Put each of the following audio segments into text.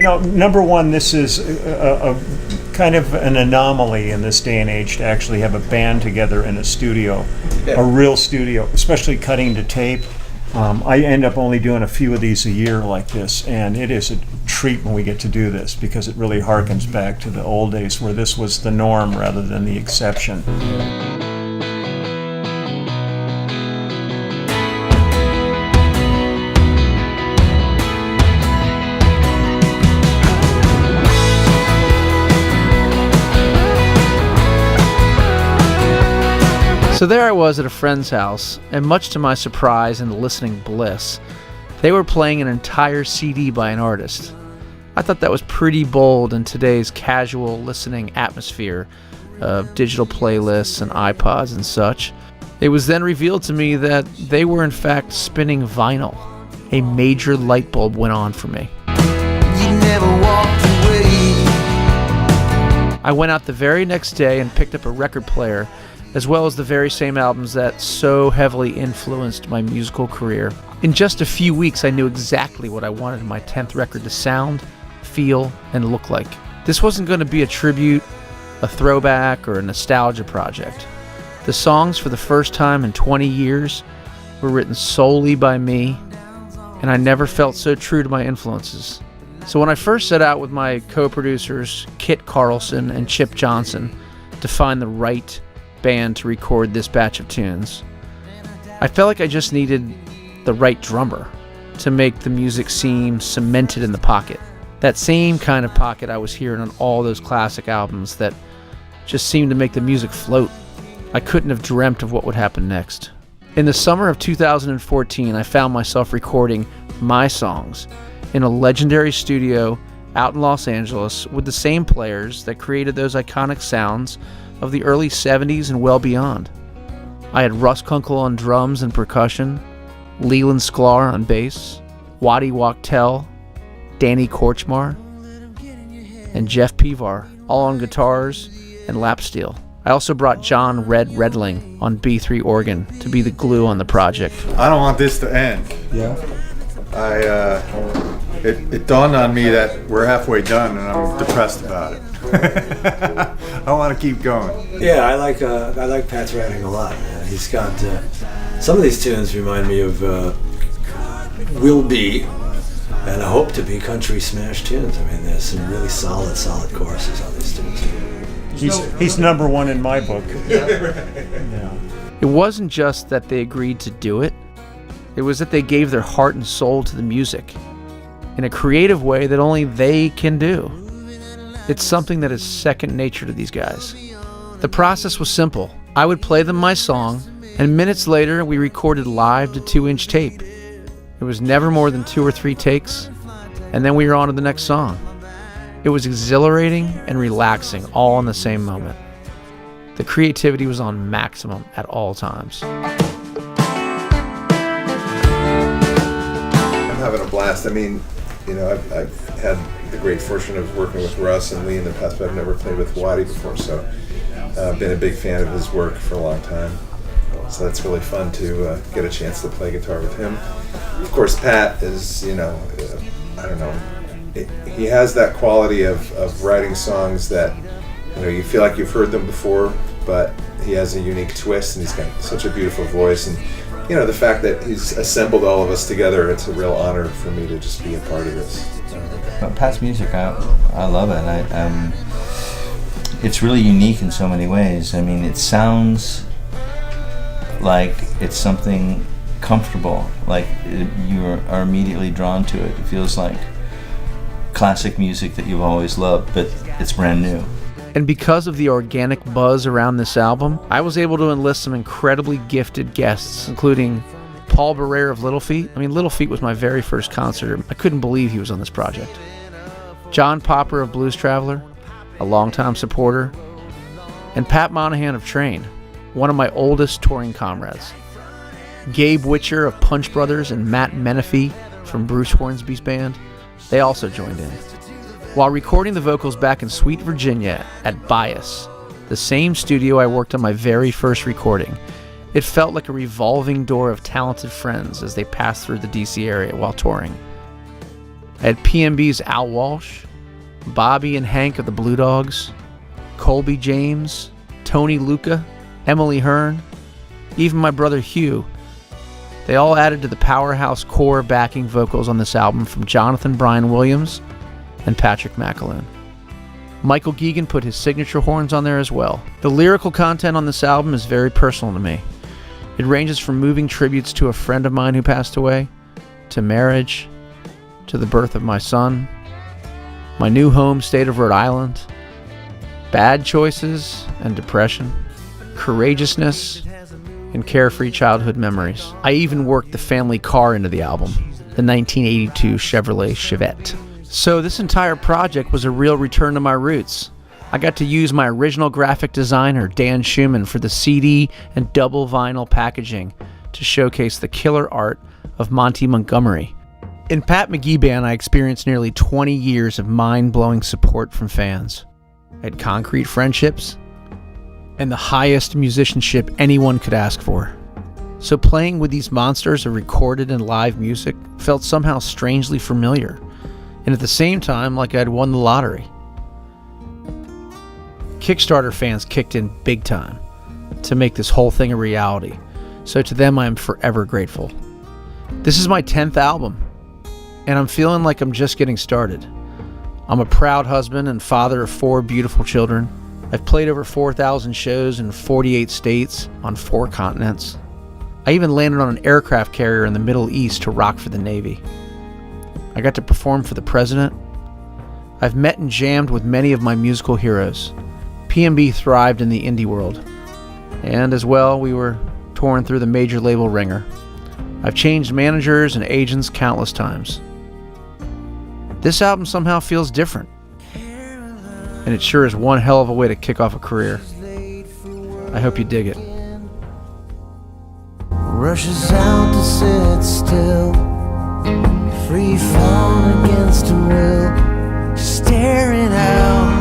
Number one, this is a kind of an anomaly in this day and age to actually have a band together in a studio, a real studio, especially cutting to tape. I end up only doing a few of these a year like this, and it is a treat when we get to do this because it really harkens back to the old days where this was the norm rather than the exception. So there I was at a friend's house, and much to my surprise and listening bliss, they were playing an entire CD by an artist. I thought that was pretty bold in today's casual listening atmosphere of digital playlists and iPods and such. It was then revealed to me that they were in fact spinning vinyl. A major light bulb went on for me. You never walked away. I went out the very next day and picked up a record player, as well as the very same albums that so heavily influenced my musical career. In just a few weeks, I knew exactly what I wanted my 10th record to sound, feel, and look like. This wasn't going to be a tribute, a throwback, or a nostalgia project. The songs, for the first time in 20 years, were written solely by me, and I never felt so true to my influences. So when I first set out with my co-producers, Kit Carlson and Chip Johnson, to find the right band to record this batch of tunes, I felt like I just needed the right drummer to make the music seem cemented in the pocket. That same kind of pocket I was hearing on all those classic albums that just seemed to make the music float. I couldn't have dreamt of what would happen next. In the summer of 2014, I found myself recording my songs in a legendary studio out in Los Angeles with the same players that created those iconic sounds of the early 70s and well beyond. I had Russ Kunkel on drums and percussion, Leland Sklar on bass, Waddy Wachtel, Danny Korchmar, and Jeff Pivar, all on guitars and lap steel. I also brought John Red Redling on B3 organ to be the glue on the project. I don't want this to end. Yeah. It dawned on me that we're halfway done and I'm depressed about it. I want to keep going. Yeah, I like Pat's writing a lot, man. He's got some of these tunes remind me of will be and I hope to be country smash tunes. I mean, there's some really solid choruses on these tunes. He's number one in my book. Yeah. It wasn't just that they agreed to do it. It was that they gave their heart and soul to the music in a creative way that only they can do. It's something that is second nature to these guys. The process was simple. I would play them my song, and minutes later we recorded live to 2-inch tape. It was never more than 2 or 3 takes, and then we were on to the next song. It was exhilarating and relaxing all in the same moment. The creativity was on maximum at all times. I'm having a blast. I mean, I've had the great fortune of working with Russ and Lee in the past, but I've never played with Waddy before, so I've been a big fan of his work for a long time. So that's really fun to get a chance to play guitar with him. Of course, Pat is, I don't know, he has that quality of writing songs that, you feel like you've heard them before, but he has a unique twist, and he's got such a beautiful voice. And the fact that he's assembled all of us together, it's a real honor for me to just be a part of this. Pat's music, I love it. It's really unique in so many ways. I mean, it sounds like it's something comfortable, like you are immediately drawn to it. It feels like classic music that you've always loved, but it's brand new. And because of the organic buzz around this album, I was able to enlist some incredibly gifted guests, including Paul Barrere of Little Feat. I mean, Little Feat was my very first concert. I couldn't believe he was on this project. John Popper of Blues Traveler, a longtime supporter, and Pat Monahan of Train, one of my oldest touring comrades. Gabe Witcher of Punch Brothers and Matt Menifee from Bruce Hornsby's band, they also joined in. While recording the vocals back in Sweet Virginia at Bias, the same studio I worked on my very first recording, it felt like a revolving door of talented friends as they passed through the DC area while touring. I had PMB's Al Walsh, Bobby and Hank of the Blue Dogs, Colby James, Tony Luca, Emily Hearn, even my brother Hugh. They all added to the powerhouse core backing vocals on this album from Jonathan Bryan Williams and Patrick McAloon. Michael Geegan put his signature horns on there as well. The lyrical content on this album is very personal to me. It ranges from moving tributes to a friend of mine who passed away, to marriage, to the birth of my son, my new home state of Rhode Island, bad choices and depression, courageousness, and carefree childhood memories. I even worked the family car into the album, the 1982 Chevrolet Chevette. So this entire project was a real return to my roots. I got to use my original graphic designer, Dan Schumann, for the CD and double vinyl packaging to showcase the killer art of Monty Montgomery. In Pat McGee Band, I experienced nearly 20 years of mind-blowing support from fans. I had concrete friendships and the highest musicianship anyone could ask for. So playing with these monsters of recorded and live music felt somehow strangely familiar, and at the same time like I'd won the lottery. Kickstarter fans kicked in big time to make this whole thing a reality, so to them I am forever grateful. This is my 10th album, and I'm feeling like I'm just getting started. I'm a proud husband and father of 4 beautiful children. I've played over 4,000 shows in 48 states on 4 continents. I even landed on an aircraft carrier in the Middle East to rock for the Navy. I got to perform for the president. I've met and jammed with many of my musical heroes. PMB thrived in the indie world. And as well, we were torn through the major label ringer. I've changed managers and agents countless times. This album somehow feels different. And it sure is one hell of a way to kick off a career. I hope you dig it. Rushes out to sit still, free falling against her will, staring out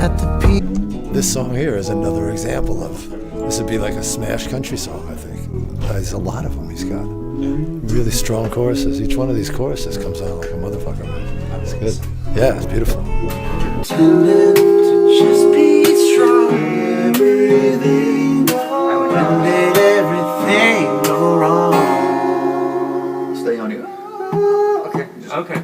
at the people. This song here is another example of, this would be like a smash country song, I think. There's a lot of them he's got. Really strong choruses. Each one of these choruses comes on like a motherfucker, man. It's good. Yeah, it's beautiful. Pretending to just be strong. Everything wrong. When did everything go wrong? Stay on you. Okay.